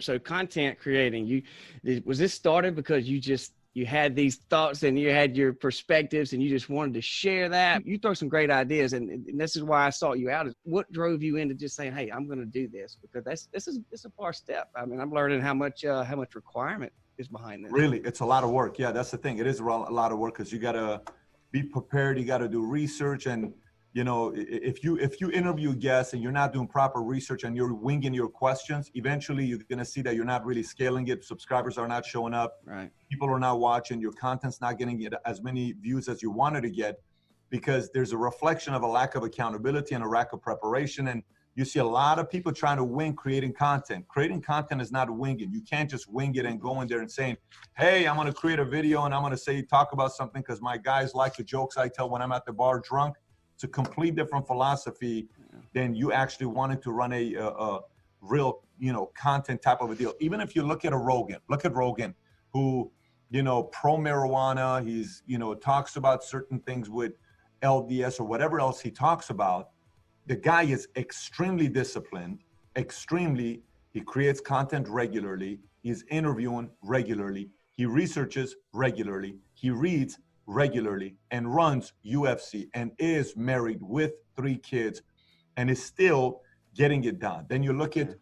So content creating, was this started because you had these thoughts and you had your perspectives and you just wanted to share that? You throw some great ideas, and this is why I sought you out. Is what drove you into just saying, hey, I'm going to do this? Because it's a far step. I mean, I'm learning how much requirement is behind this. Really, it's a lot of work. Yeah, that's the thing. It is a lot of work because you got to be prepared. You got to do research. And, you know, if you interview guests and you're not doing proper research and you're winging your questions, eventually you're going to see that you're not really scaling it. Subscribers are not showing up. Right. People are not watching. Your content's not getting as many views as you wanted to get because there's a reflection of a lack of accountability and a lack of preparation. And you see a lot of people trying to wing creating content. Creating content is not winging. You can't just wing it and go in there and saying, hey, I'm going to create a video and I'm going to talk about something because my guys like the jokes I tell when I'm at the bar drunk. It's a complete different philosophy than you actually wanting to run a real, you know, content type of a deal. Even if you look at Rogan, who, you know, pro marijuana, he's, you know, talks about certain things with LDS or whatever else he talks about. The guy is extremely disciplined, he creates content regularly, he's interviewing regularly, he researches regularly, he reads regularly, and runs UFC and is married with 3 kids and is still getting it done. Then you look at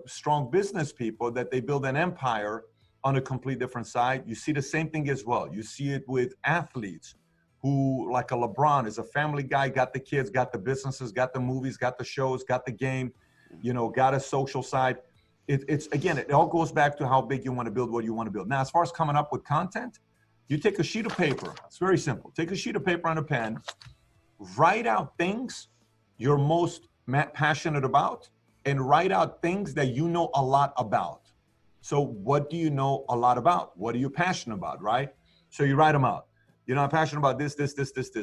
strong business people that they build an empire on a complete different side. You see the same thing as well. You see it with athletes who, like a LeBron, is a family guy, got the kids, got the businesses, got the movies, got the shows, got the game, you know, got a social side. It's again, it all goes back to how big you want to build what you want to build. Now, as far as coming up with content, you take a sheet of paper. It's very simple. Take a sheet of paper and a pen, write out things you're most passionate about, and write out things that you know a lot about. So what do you know a lot about? What are you passionate about, right? So you write them out. You know, I'm passionate about this.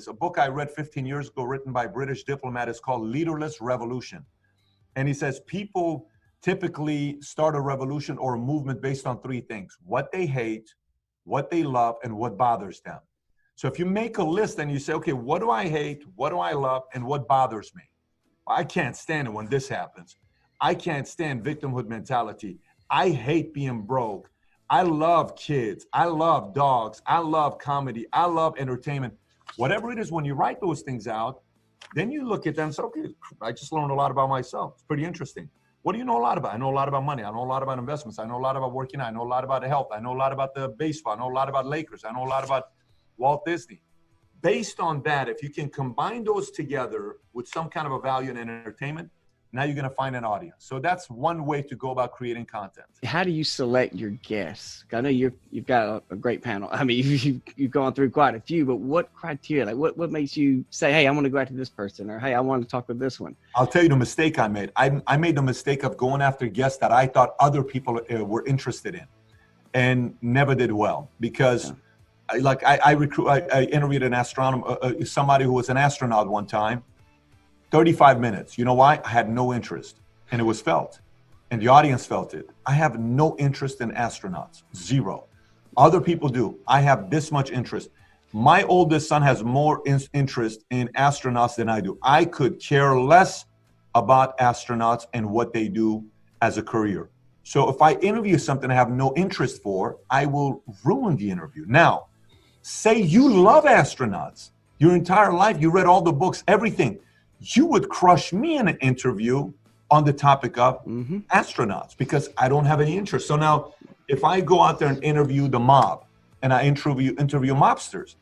A book I read 15 years ago written by a British diplomat is called Leaderless Revolution. And he says people typically start a revolution or a movement based on 3 things: what they hate, what they love, and what bothers them. So if you make a list and you say, okay, what do I hate, what do I love, and what bothers me? I can't stand it when this happens. I can't stand victimhood mentality. I hate being broke. I love kids. I love dogs. I love comedy. I love entertainment. Whatever it is, when you write those things out, then you look at them and say, okay, I just learned a lot about myself. It's pretty interesting. What do you know a lot about? I know a lot about money. I know a lot about investments. I know a lot about working out. I know a lot about health. I know a lot about the baseball. I know a lot about Lakers. I know a lot about Walt Disney. Based on that, if you can combine those together with some kind of a value in entertainment, now you're going to find an audience. So that's one way to go about creating content. How do you select your guests? I know you've got a great panel. I mean, you've gone through quite a few, but what criteria, like what makes you say, hey, I want to go after this person, or hey, I want to talk with this one? I'll tell you the mistake I made. I made the mistake of going after guests that I thought other people were interested in and never did well because I interviewed an astronomer, somebody who was an astronaut one time. 35 minutes. You know why? I had no interest, and it was felt, and the audience felt it. I have no interest in astronauts, 0. Other people do. I have this much interest. My oldest son has more interest in astronauts than I do. I could care less about astronauts and what they do as a career. So if I interview something I have no interest for, I will ruin the interview. Now, say you love astronauts. Your entire life, you read all the books, everything. You would crush me in an interview on the topic of astronauts because I don't have any interest. So now if I go out there and interview the mob and I interview mobsters,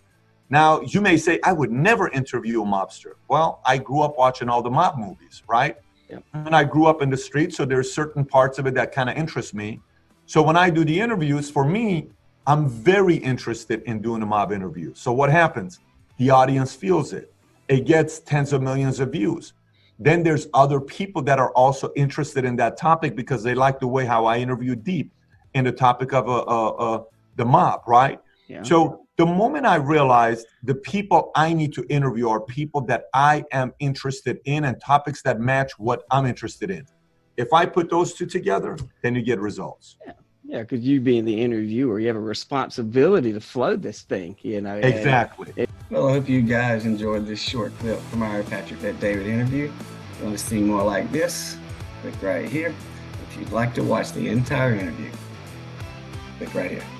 now you may say, I would never interview a mobster. Well, I grew up watching all the mob movies, right? Yep. And I grew up in the streets, so there's certain parts of it that kind of interest me. So when I do the interviews, for me, I'm very interested in doing a mob interview. So what happens? The audience feels it. It gets tens of millions of views. Then there's other people that are also interested in that topic because they like the way how I interview deep in the topic of the mob, right? Yeah. So the moment I realized the people I need to interview are people that I am interested in and topics that match what I'm interested in. If I put those two together, then you get results. Yeah, because you being the interviewer, you have a responsibility to flow this thing, you know. Exactly. Well, I hope you guys enjoyed this short clip from our Patrick Bet David interview. If you want to see more like this, click right here. If If you'd like to watch the entire interview, click right here.